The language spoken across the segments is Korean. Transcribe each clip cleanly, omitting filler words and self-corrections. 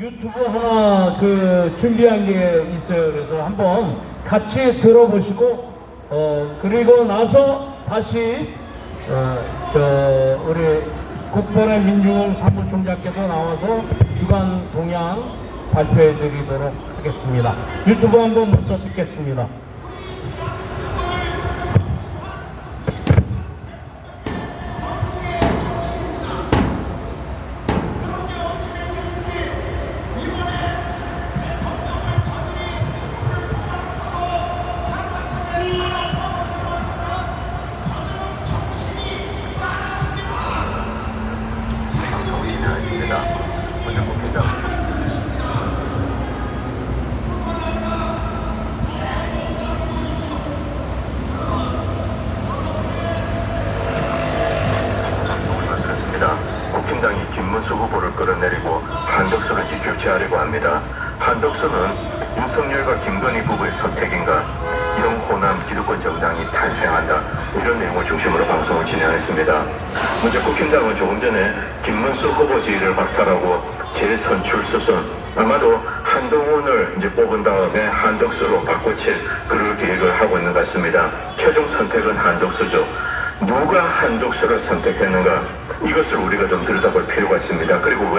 유튜브 하나 준비한 게 있어요. 그래서 한번 같이 들어보시고 그리고 나서 다시 우리 국번의 민중훈 사무총장께서 나와서 주간 동향 발표해 드리도록 하겠습니다. 유튜브 한번 멈춰 듣겠습니다. 국힘당이 김문수 후보를 끌어내리고 한덕수를 교체하려고 합니다. 한덕수는 윤석열과 김건희 부부의 선택인가, 이런 호남 기득권 정당이 탄생한다, 이런 내용을 중심으로 방송을 진행했습니다. 먼저 국힘당은 조금 전에 김문수 후보 지위를 박탈하고 재선출 수순, 아마도 한동훈을 뽑은 다음에 한덕수로 바꿔칠 그럴 계획을 하고 있는 것 같습니다. 최종 선택은 한덕수죠. 누가 한덕수를 선택했는가, 이것을 우리가 좀 들여다볼 필요가 있습니다. 그리고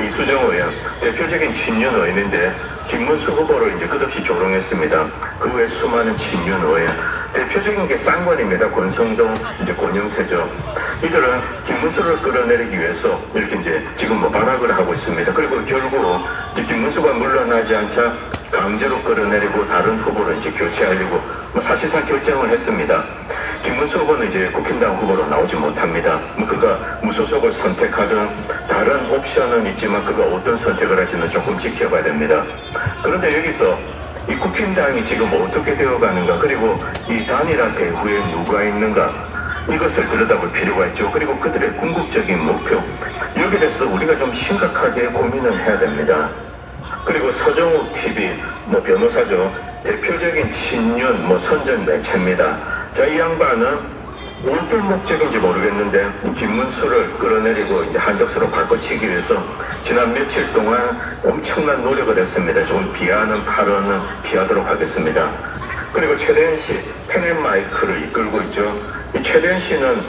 이수정 의원, 대표적인 친윤 의원인데 김문수 후보를 끝없이 조롱했습니다. 그 외 수많은 친윤 의원, 대표적인 게 쌍권입니다. 권성동, 권영세죠. 이들은 김문수를 끌어내리기 위해서 이렇게 지금 발악을 하고 있습니다. 그리고 결국 김문수가 물러나지 않자 강제로 끌어내리고 다른 후보를 교체하려고 사실상 결정을 했습니다. 김문수 후보는 국힘당 후보로 나오지 못합니다. 그가 무소속을 선택하든 다른 옵션은 있지만 그가 어떤 선택을 할지는 조금 지켜봐야 됩니다. 그런데 여기서 이 국힘당이 지금 어떻게 되어가는가, 그리고 이 단일화 배후에 누가 있는가, 이것을 들여다볼 필요가 있죠. 그리고 그들의 궁극적인 목표, 여기에 대해서 우리가 좀 심각하게 고민을 해야 됩니다. 그리고 서정욱 TV 변호사죠. 대표적인 친윤 선전 매체입니다. 자, 이 양반은 어떤 목적인지 모르겠는데 김문수를 끌어내리고 한덕수로 바꿔치기 위해서 지난 며칠 동안 엄청난 노력을 했습니다. 좀 비하하는 발언은 피하도록 하겠습니다. 그리고 최대한 씨 펜앤마이크를 이끌고 있죠. 이 최대한 씨는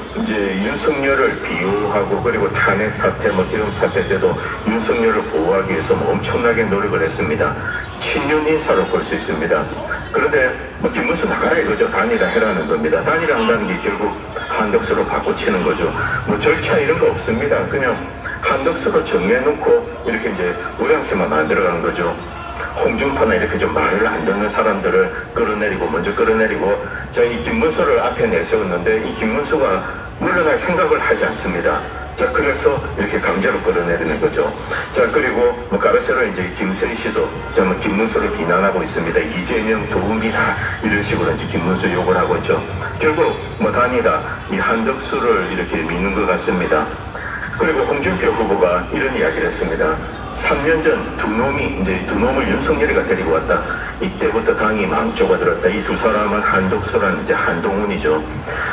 윤석열을 비호하고, 그리고 탄핵 사태, 기름 사태 때도 윤석열을 보호하기 위해서 엄청나게 노력을 했습니다. 친윤 인사로 볼 수 있습니다. 그런데 김문수 나가라 이거죠. 단일화 해라는 겁니다. 단일화 한다는 게 결국 한덕수로 바꿔치는 거죠. 절차 이런 거 없습니다. 그냥 한덕수로 정해놓고 이렇게 모양새만 만들어가는 거죠. 홍준표나 이렇게 좀 말을 안 듣는 사람들을 먼저 끌어내리고, 자, 이 김문수를 앞에 내세웠는데 이 김문수가 물러날 생각을 하지 않습니다. 자, 그래서 이렇게 강제로 끌어내리는 거죠. 자, 그리고 가로세로 김세희 씨도 김문수를 비난하고 있습니다. 이재명 도움이다, 이런 식으로 김문수 욕을 하고 있죠. 결국 단이다, 이 한덕수를 이렇게 미는 것 같습니다. 그리고 홍준표 후보가 이런 이야기를 했습니다. 3년 전 두 놈을 윤석열이가 데리고 왔다. 이때부터 당이 망조가 들었다. 이 두 사람은 한덕수랑 한동훈이죠.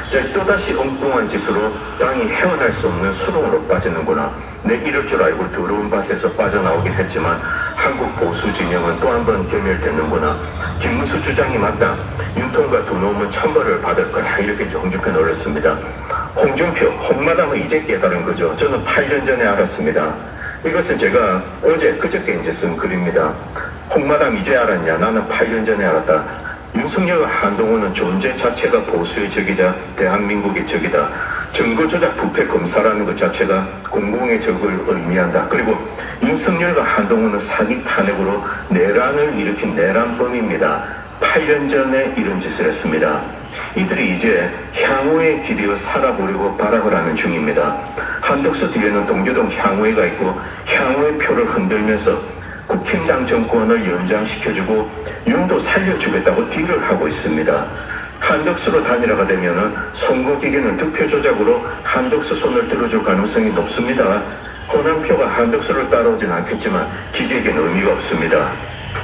자, 또다시 엉뚱한 짓으로 당이 헤어날 수 없는 수렁으로 빠지는구나. 내 이럴 줄 알고 더러운 밭에서 빠져나오긴 했지만 한국 보수 진영은 또 한 번 괴멸됐는구나. 김문수 주장이 맞다. 윤통과 두 놈은 천벌을 받을 거야. 이렇게 홍준표는 올렸습니다. 홍준표, 홍마담은 이제 깨달은 거죠. 저는 8년 전에 알았습니다. 이것은 제가 그저께 쓴 글입니다. 홍마담 이제 알았냐? 나는 8년 전에 알았다. 윤석열과 한동훈은 존재 자체가 보수의 적이자 대한민국의 적이다. 증거조작 부패 검사라는 것 자체가 공공의 적을 의미한다. 그리고 윤석열과 한동훈은 사기 탄핵으로 내란을 일으킨 내란범입니다. 8년 전에 이런 짓을 했습니다. 이들이 이제 향후의 길이어 살아보려고 발악을 하는 중입니다. 한덕수 뒤에는 동교동 향후회가 있고 향후의 표를 흔들면서 국힘당 정권을 연장시켜주고 윤도 살려주겠다고 딜을 하고 있습니다. 한덕수로 단일화가 되면은 선거기계는 득표 조작으로 한덕수 손을 들어줄 가능성이 높습니다. 호남표가 한덕수를 따라오진 않겠지만 기계에겐 의미가 없습니다.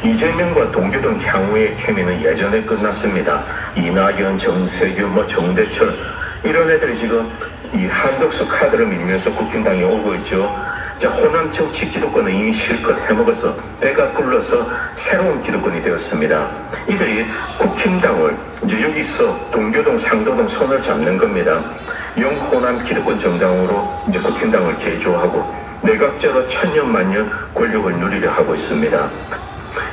이재명과 동교동 향후의 케미는 예전에 끝났습니다. 이낙연, 정세균, 정대철 이런 애들이 지금 이 한덕수 카드를 밀면서 국힘당에 오고 있죠. 자, 호남 정치 기득권은 이미 실컷 해먹어서 배가 불러서 새로운 기득권이 되었습니다. 이들이 국힘당을 이제 여기서 동교동, 상도동 손을 잡는 겁니다. 영호남 기득권 정당으로 이제 국힘당을 개조하고 내각제로 천년만년 권력을 누리려 하고 있습니다.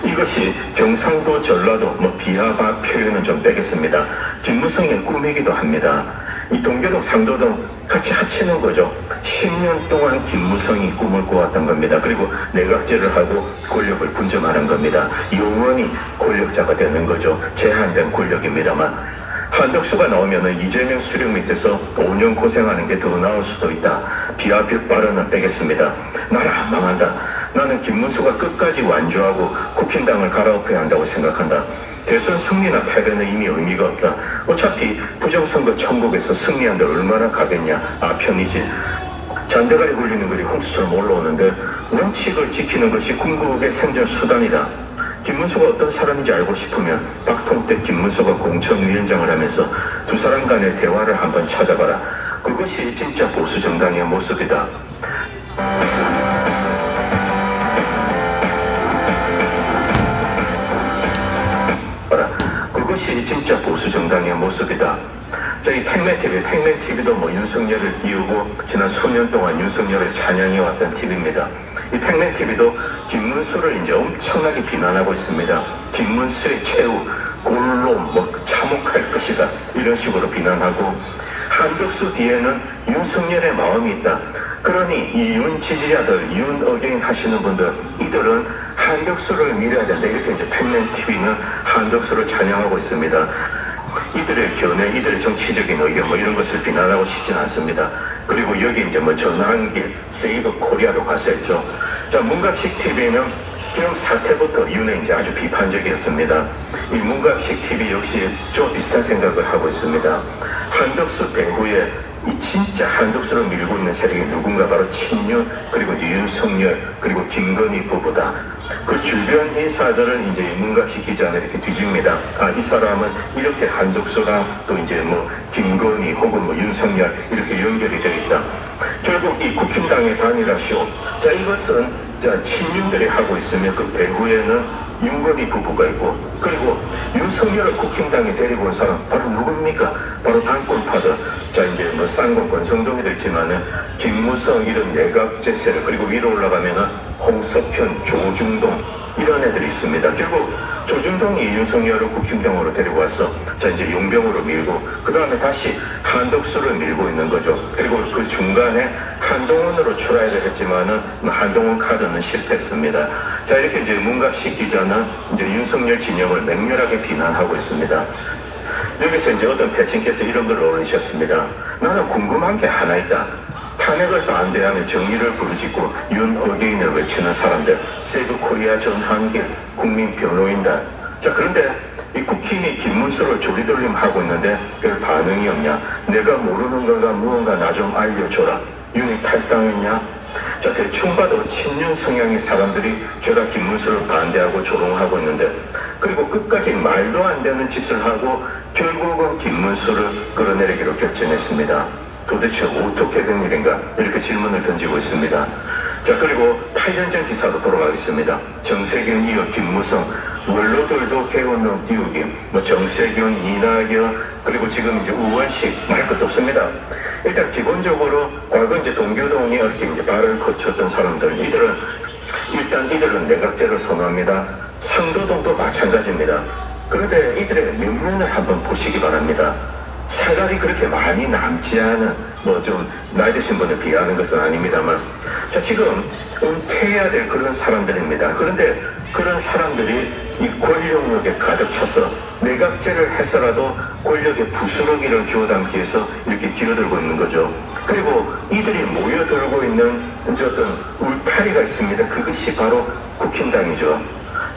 이것이 경상도, 전라도, 비하바 표현은 좀 빼겠습니다. 김무성의 꿈이기도 합니다. 이 동교동, 상도동 같이 합치는 거죠. 10년 동안 김무성이 꿈을 꾸었던 겁니다. 그리고 내각제를 하고 권력을 분점하는 겁니다. 영원히 권력자가 되는 거죠. 제한된 권력입니다만. 한덕수가 나오면 이재명 수령 밑에서 5년 고생하는 게 더 나을 수도 있다. 비하별 발언은 빼겠습니다. 나라 망한다. 나는 김문수가 끝까지 완주하고 국힘당을 갈아엎어야 한다고 생각한다. 대선 승리나 패배는 이미 의미가 없다. 어차피 부정선거 천국에서 승리한데 얼마나 가겠냐. 아편이지. 잔대가리 굴리는 글이 홍수처럼 올라오는데 원칙을 지키는 것이 궁극의 생존 수단이다. 김문수가 어떤 사람인지 알고 싶으면 박통 때 김문수가 공천위원장을 하면서 두 사람 간의 대화를 한번 찾아봐라. 그것이 진짜 보수 정당의 모습이다. 그것이 진짜 보수 정당의 모습이다. 저희 팩맨TV도 윤석열을 띄우고 지난 수년 동안 윤석열을 찬양해왔던 TV입니다. 이 팩맨TV도 김문수를 이제 엄청나게 비난하고 있습니다. 김문수의 최후, 골로 참혹할 것이다. 이런 식으로 비난하고 한덕수 뒤에는 윤석열의 마음이 있다. 그러니 이 윤 지지자들, 윤 어게인 하시는 분들, 이들은 한덕수를 밀어야 된다. 이렇게 이제 팩맨TV는 한덕수를 찬양하고 있습니다. 이들의 견해, 이들의 정치적인 의견 이런 것을 비난하고 싶진 않습니다. 그리고 여기 이제 전환길, 세이브 코리아도 갔었죠. 자, 문갑식 TV는 비록 사태부터 윤에 이제 아주 비판적이었습니다. 이 문갑식 TV 역시 좀 비슷한 생각을 하고 있습니다. 한덕수 배후에 이 진짜 한덕수를 밀고 있는 세력이 누군가 바로 친윤, 그리고 윤석열, 그리고 김건희 부부다. 그 주변 인사들을 이제 문갑식 기자는 이렇게 뒤집니다. 아, 이 사람은 이렇게 한덕수랑 또 이제 김건희 혹은 윤석열 이렇게 연결이 되어 있다. 결국 이 국힘당의 단일화쇼. 자, 이것은 친윤들이 하고 있으면 그 배후에는 윤건희 부부가 있고, 그리고 윤석열을 국힘당에 데리고 온 사람 바로 누굽니까? 바로 당권파들. 자, 이제 쌍권 권성동이도 있지만은 김무성 이런 내각제 세력, 그리고 위로 올라가면은 홍석현, 조중동 이런 애들이 있습니다. 결국 조중동이 윤석열을 국힘당으로 데리고 와서 자, 이제 용병으로 밀고 그 다음에 다시 한덕수를 밀고 있는 거죠. 그리고 그 중간에 한동훈으로 출하를 했지만은 한동훈 카드는 실패했습니다. 자, 이렇게 이제 문갑식 기자는 이제 윤석열 진영을 맹렬하게 비난하고 있습니다. 여기서 이제 어떤 패친께서 이런 걸 올리셨습니다. 나는 궁금한 게 하나 있다. 탄핵을 반대하며 정의를 부르짖고 윤 어게인을 외치는 사람들, 세이브 코리아 전환길 국민 변호인단. 자, 그런데 이 국힘이 김문수를 조리돌림하고 있는데 별 반응이 없냐. 내가 모르는 건가 무언가 나 좀 알려줘라. 윤이 탈당했냐. 자, 대충 봐도 친윤 성향의 사람들이 죄다 김문수를 반대하고 조롱하고 있는데, 그리고 끝까지 말도 안 되는 짓을 하고 결국은 김문수를 끌어내리기로 결정했습니다. 도대체 어떻게 된 일인가? 이렇게 질문을 던지고 있습니다. 자, 그리고 8년 전 기사로 돌아가겠습니다. 정세균 이어 김무성, 원로들도 개헌론 띄우기, 정세균, 이낙연, 그리고 지금 이제 우원식 말 것도 없습니다. 일단 기본적으로 과거 이제 동교동에 이렇게 이제 발을 거쳤던 사람들, 이들은 내각제를 선호합니다. 상도동도 마찬가지입니다. 그런데 이들의 면면을 한번 보시기 바랍니다. 사갈이 그렇게 많이 남지 않은 좀 나이 드신 분을 비하하는 것은 아닙니다만, 자, 지금 은퇴해야 될 그런 사람들입니다. 그런데 그런 사람들이 이 권력력에 가득 차서 내각제를 해서라도 권력의 부스러기를 주워 담기 위해서 이렇게 기어들고 있는 거죠. 그리고 이들이 모여들고 있는 어떤 울타리가 있습니다. 그것이 바로 국힘당이죠.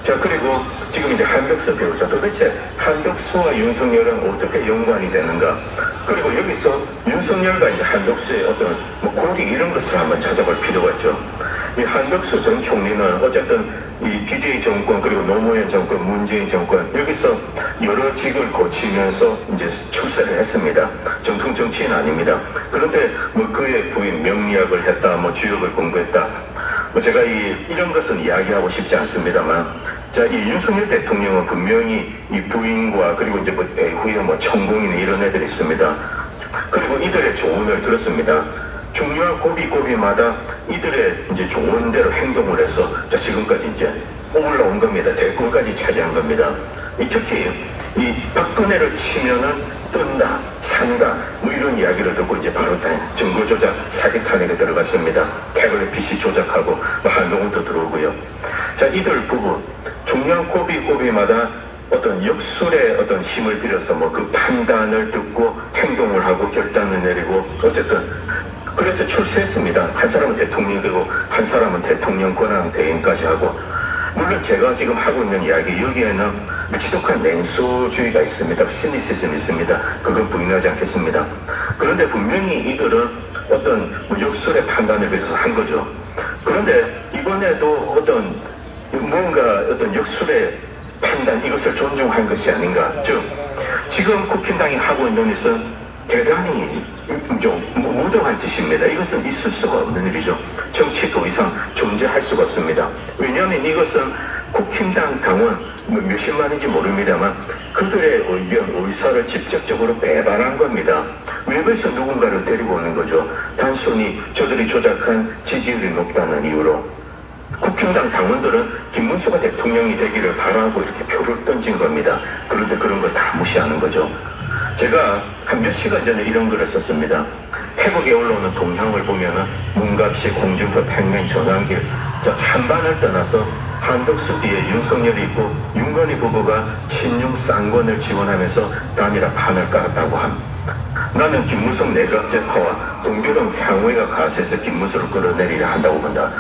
자, 그리고 지금 이제 한덕수 배우자, 도대체 한덕수와 윤석열은 어떻게 연관이 되는가? 그리고 여기서 윤석열과 이제 한덕수의 어떤 고리 이런 것을 한번 찾아볼 필요가 있죠. 이 한덕수 전 총리는 어쨌든 이 DJ 정권 그리고 노무현 정권, 문재인 정권 여기서 여러 직을 거치면서 이제 출세를 했습니다. 정통 정치인 아닙니다. 그런데 뭐 그의 부인 명리학을 했다, 뭐 주역을 공부했다. 뭐 제가 이런 것은 이야기하고 싶지 않습니다만, 자, 이 윤석열 대통령은 분명히 이 부인과 그리고 이제 뭐 배후에 뭐 천공인 이런 애들이 있습니다. 그리고 이들의 조언을 들었습니다. 중요한 고비고비마다 이들의 이제 조언대로 행동을 해서 자, 지금까지 이제 올라온 겁니다. 대권까지 차지한 겁니다. 특히 이 박근혜를 치면은 뜬다, 산다, 뭐 이런 이야기를 듣고 이제 바로 다 증거 조작, 사기 탄핵에 들어갔습니다. 태블릿 PC 조작하고 뭐 한동훈도 들어오고요. 자, 이들 부부 중요한 고비고비마다 어떤 역술의 어떤 힘을 빌어서 뭐 그 판단을 듣고 행동을 하고 결단을 내리고 어쨌든 그래서 출세했습니다. 한 사람은 대통령이 되고 한 사람은 대통령 권한 대행까지 하고, 물론 제가 지금 하고 있는 이야기 여기에는 지독한 냉소주의가 있습니다. 시니시즘이 있습니다. 그건 부인하지 않겠습니다. 그런데 분명히 이들은 어떤 뭐 역술의 판단을 빌어서 한 거죠. 그런데 이번에도 어떤 뭔가 어떤 역술의 판단, 이것을 존중한 것이 아닌가. 즉 지금 국힘당이 하고 있는 것은 대단히 좀 무도한 짓입니다. 이것은 있을 수가 없는 일이죠. 정치 더 이상 존재할 수가 없습니다. 왜냐하면 이것은 국힘당 당원 몇십만인지 모릅니다만 그들의 의견, 의사를 직접적으로 배반한 겁니다. 외부에서 누군가를 데리고 오는 거죠. 단순히 저들이 조작한 지지율이 높다는 이유로. 국힘당 당원들은 김문수가 대통령이 되기를 바라고 이렇게 표를 던진 겁니다. 그런데 그런 거 다 무시하는 거죠. 제가 한 몇 시간 전에 이런 글을 썼습니다. 회복에 올라오는 동향을 보면은 문갑시, 공중표, 평면, 전환길, 자, 찬반을 떠나서 한덕수 뒤에 윤석열이 있고 윤건희 부부가 친윤 쌍권을 지원하면서 단일화 판을 깔았다고 함. 나는 김무성 내각제파와 동교동 향후회가 가세해서 김문수를 끌어내리려 한다고 본다.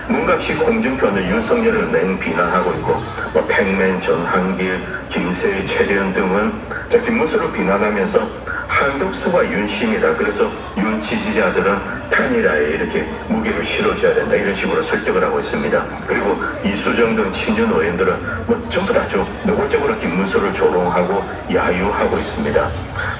문갑시 공중표는 윤석열을 맹 비난하고 있고 뭐 평면, 전환길, 김세희, 최재현 등은 자, 김문수를 비난하면서 한덕수와 윤심이다. 그래서 윤 지지자들은 단일화에 이렇게 무게를 실어줘야 된다. 이런 식으로 설득을 하고 있습니다. 그리고 이수정 등 친윤 의원들은 뭐 전부 다 좀 노골적으로 김문수를 조롱하고 야유하고 있습니다.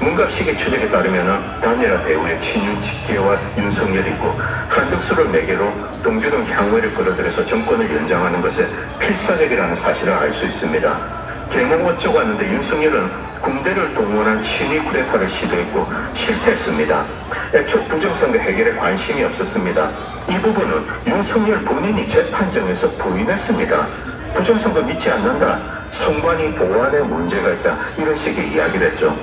문갑식의 추적에 따르면은 단일화 배후에 친윤 직계와 윤석열이 있고 한덕수를 매개로 동교동 향후회를 끌어들여서 정권을 연장하는 것에 필사적이라는 사실을 알 수 있습니다. 개몽 어쩌고 하는데 윤석열은 군대를 동원한 친위 쿠데타를 시도했고 실패했습니다. 애초 부정선거 해결에 관심이 없었습니다. 이 부분은 윤석열 본인이 재판정에서 부인했습니다. 부정선거 믿지 않는다. 선관위 보안에 문제가 있다. 이런 식의 이야기를 했죠.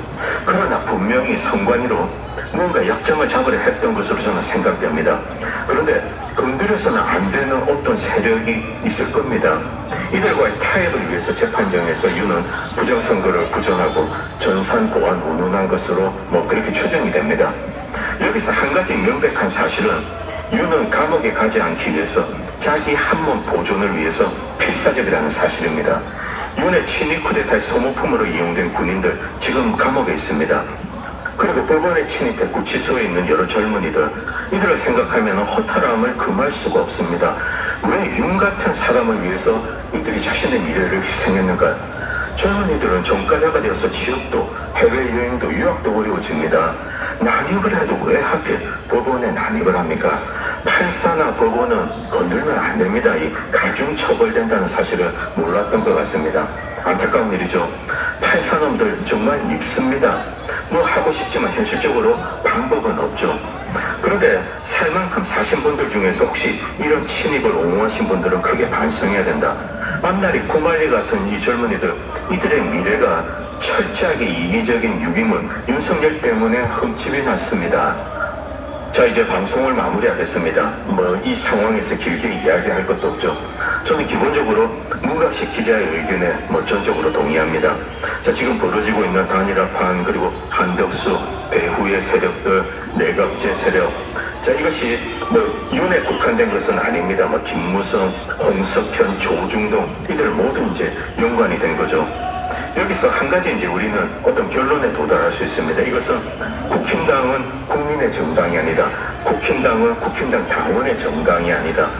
그러나 분명히 선관위로 뭔가 약점을 잡으려 했던 것으로 저는 생각됩니다. 그런데 건드려서는 안 되는 어떤 세력이 있을 겁니다. 이들과의 타협을 위해서 재판정에서 윤은 부정선거를 부정하고 전산 보안 운운한 것으로 뭐 그렇게 추정이 됩니다. 여기서 한 가지 명백한 사실은 윤은 감옥에 가지 않기 위해서 자기 한몸 보존을 위해서 필사적이라는 사실입니다. 윤의 친위 쿠데타의 소모품으로 이용된 군인들 지금 감옥에 있습니다. 그리고 법원에 침입해 구치소에 있는 여러 젊은이들, 이들을 생각하면 허탈함을 금할 수가 없습니다. 왜 윤 같은 사람을 위해서 이들이 자신의 미래를 희생했는가? 젊은이들은 전과자가 되어서 취업도, 해외여행도, 유학도 어려워집니다. 난입을 해도 왜 하필 법원에 난입을 합니까? 판사나 법원은 건들면 안 됩니다. 이 가중 처벌된다는 사실을 몰랐던 것 같습니다. 안타까운 일이죠. 판사놈들 정말 밉습니다. 뭐 하고 싶지만 현실적으로 방법은 없죠. 그런데 살 만큼 사신 분들 중에서 혹시 이런 침입을 옹호하신 분들은 크게 반성해야 된다. 앞날이 구말리 같은 이 젊은이들, 이들의 미래가 철저하게 이기적인 유기문, 윤석열 때문에 흠집이 났습니다. 자, 이제 방송을 마무리하겠습니다. 뭐 이 상황에서 길게 이야기할 것도 없죠. 저는 기본적으로 문갑식 기자의 의견에 전적으로 동의합니다. 자, 지금 벌어지고 있는 단일화판, 그리고 한덕수, 배후의 세력들, 내각제 세력, 자, 이것이 윤에 국한된 것은 아닙니다. 김무성, 홍석현, 조중동, 이들 모두 이제 연관이 된 거죠. 여기서 한 가지 이제 우리는 어떤 결론에 도달할 수 있습니다. 이것은 국힘당은 국민의 정당이 아니다. 국힘당은 국힘당 당원의 정당이 아니다.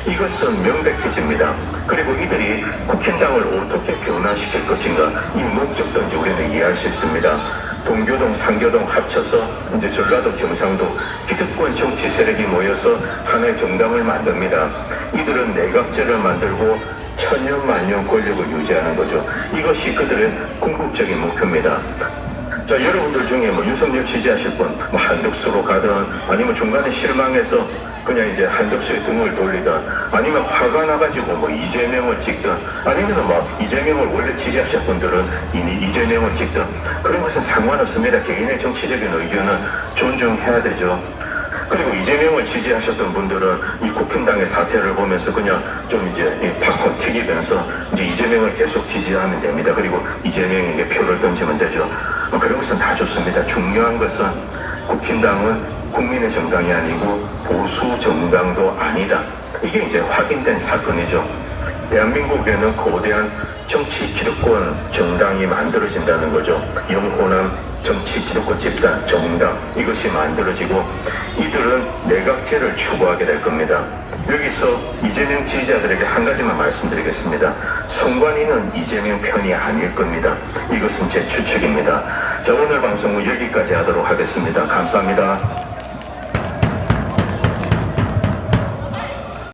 이것은 명백해집니다. 그리고 이들이 국힘당을 어떻게 변화시킬 것인가, 이 목적도 이제 우리는 이해할 수 있습니다. 동교동, 상교동 합쳐서 이제 전라도, 경상도 기득권 정치 세력이 모여서 하나의 정당을 만듭니다. 이들은 내각제를 만들고 천년만년 권력을 유지하는 거죠. 이것이 그들의 궁극적인 목표입니다. 자, 여러분들 중에 뭐 윤석열 지지하실 분, 뭐 한덕수로 가든 아니면 중간에 실망해서 그냥 이제 한덕수의 등을 돌리든 아니면 화가 나가지고 뭐 이재명을 찍든 아니면 뭐 이재명을 원래 지지하실 분들은 이미 이재명을 찍든 그런 것은 상관없습니다. 개인의 정치적인 의견은 존중해야 되죠. 그리고 이재명을 지지하셨던 분들은 이 국힘당의 사태를 보면서 그냥 좀 이제 팍팍 튀기면서 이제 이재명을 계속 지지하면 됩니다. 그리고 이재명에게 표를 던지면 되죠. 그런 것은 다 좋습니다. 중요한 것은 국힘당은 국민의 정당이 아니고 보수 정당도 아니다. 이게 이제 확인된 사건이죠. 대한민국에는 거대한 정치 기득권 정당이 만들어진다는 거죠. 영호남 정치 기득권 집단 정당, 이것이 만들어지고 이들은 내각제를 추구하게 될 겁니다. 여기서 이재명 지지자들에게 한 가지만 말씀드리겠습니다. 선관위는 이재명 편이 아닐 겁니다. 이것은 제 추측입니다. 자, 오늘 방송은 여기까지 하도록 하겠습니다. 감사합니다.